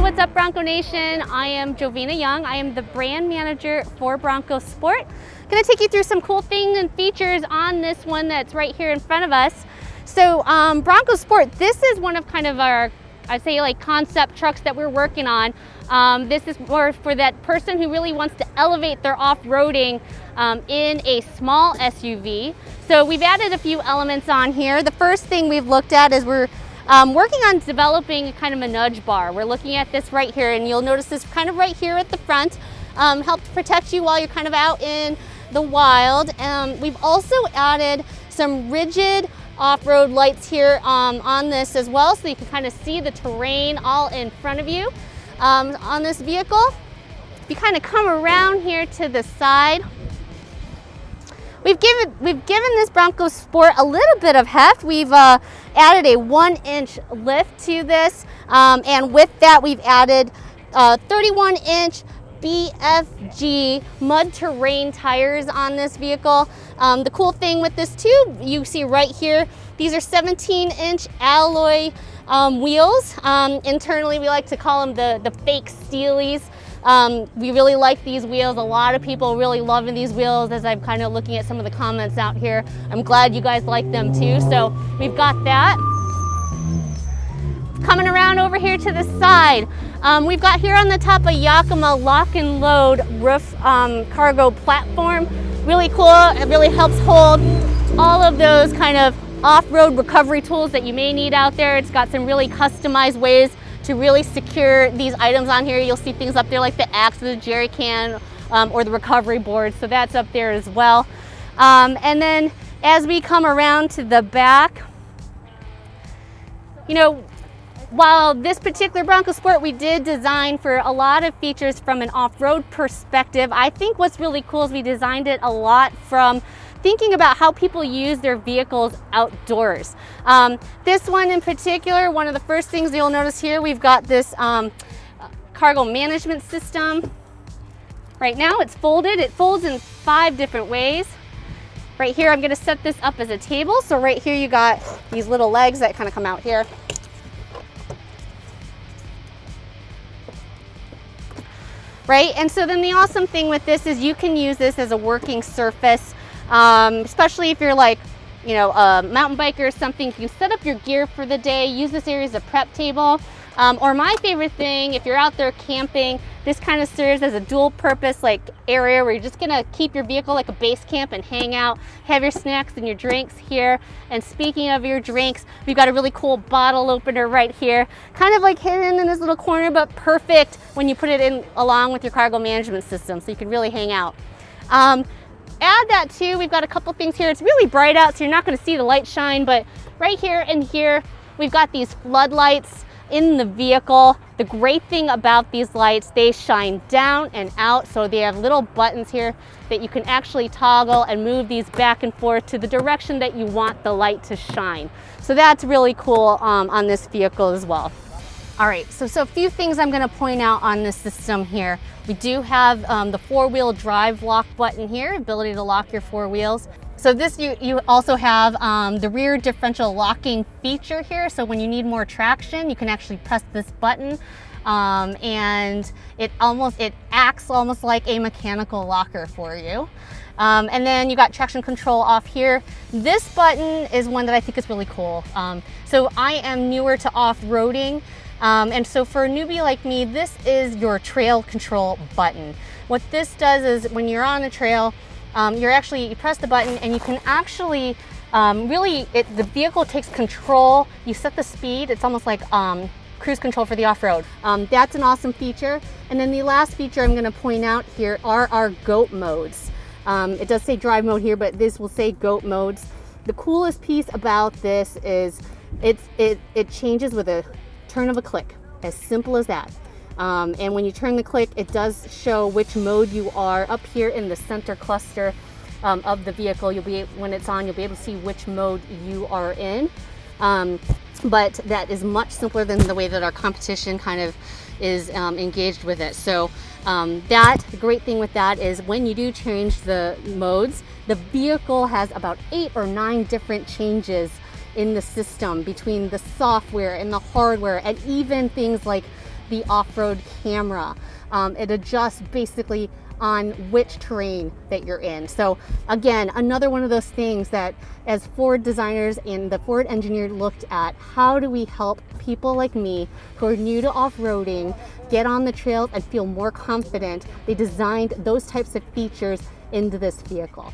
what's up, Bronco Nation? I am Jovina Young. I am the brand manager for Bronco Sport. I'm gonna take you through some cool things and features on this one that's right here in front of us. So Bronco Sport, this is one of kind of our, I'd say, like concept trucks that we're working on. This is more for that person who really wants to elevate their off-roading in a small SUV. So we've added a few elements on here. The first thing we've looked at is we're working on developing kind of a nudge bar. We're looking at this right here, and you'll notice this kind of right here at the front. Helps protect you while you're kind of out in the wild. We've also added some rigid off-road lights here on this as well, so you can kind of see the terrain all in front of you on this vehicle. If you kind of come around here to the side, we've given this Bronco Sport a little bit of heft. We've added a 1-inch lift to this, and with that we've added 31-inch BFG mud terrain tires on this vehicle. The cool thing with this too, you see right here, these are 17-inch alloy wheels. Internally we like to call them the fake Steelies. We really like these wheels. A lot of people really loving these wheels as I'm kind of looking at some of the comments out here. I'm glad you guys like them too. So we've got that. Coming around over here to the side, we've got here on the top a Yakima lock and load roof cargo platform. Really cool. It really helps hold all of those kind of off-road recovery tools that you may need out there. It's got some really customized ways to really secure these items on here. You'll see things up there like the axe, the jerry can, or the recovery board. So that's up there as well. And then as we come around to the back, you know, while this particular Bronco Sport we did design for a lot of features from an off-road perspective, I think what's really cool is we designed it a lot from thinking about how people use their vehicles outdoors. This one in particular, one of the first things you'll notice here, we've got this cargo management system. Right now it's folded. It folds in 5 different ways. Right here I'm going to set this up as a table. So right here you got these little legs that kind of come out here. Right, and so then the awesome thing with this is you can use this as a working surface, especially if you're like, you know, a mountain biker or something. You can set up your gear for the day, use this area as a prep table. Or my favorite thing, if you're out there camping, this kind of serves as a dual purpose like area where you're just gonna keep your vehicle like a base camp and hang out, have your snacks and your drinks here. And speaking of your drinks, we've got a really cool bottle opener right here, kind of like hidden in this little corner, but perfect when you put it in along with your cargo management system, so you can really hang out. Add that too, we've got a couple things here. It's really bright out, so you're not gonna see the light shine, but right here and here, we've got these floodlights in the vehicle. The great thing about these lights, they shine down and out, so they have little buttons here that you can actually toggle and move these back and forth to the direction that you want the light to shine. So that's really cool on this vehicle as well. All right, so a few things I'm gonna point out on this system here. We do have the 4-wheel drive lock button here, ability to lock your 4 wheels. So this, you also have the rear differential locking feature here. So when you need more traction, you can actually press this button and it acts almost like a mechanical locker for you. And then you got traction control off here. This button is one that I think is really cool. So I am newer to off-roading. And so for a newbie like me, this is your trail control button. What this does is when you're on a trail, you press the button and you can actually the vehicle takes control. You set the speed. It's almost like cruise control for the off-road. That's an awesome feature. And then the last feature I'm going to point out here are our GOAT modes. It does say drive mode here, but this will say GOAT modes. The coolest piece about this is it changes with a turn of a click, as simple as that. And when you turn the click, it does show which mode you are up here in the center cluster of the vehicle. When it's on, you'll be able to see which mode you are in. But that is much simpler than the way that our competition kind of is engaged with it. So the great thing with that is when you do change the modes, the vehicle has about 8 or 9 different changes in the system between the software and the hardware, and even things like the off-road camera. It adjusts basically on which terrain that you're in. So again, another one of those things that as Ford designers and the Ford engineer looked at, how do we help people like me who are new to off-roading get on the trails and feel more confident? They designed those types of features into this vehicle.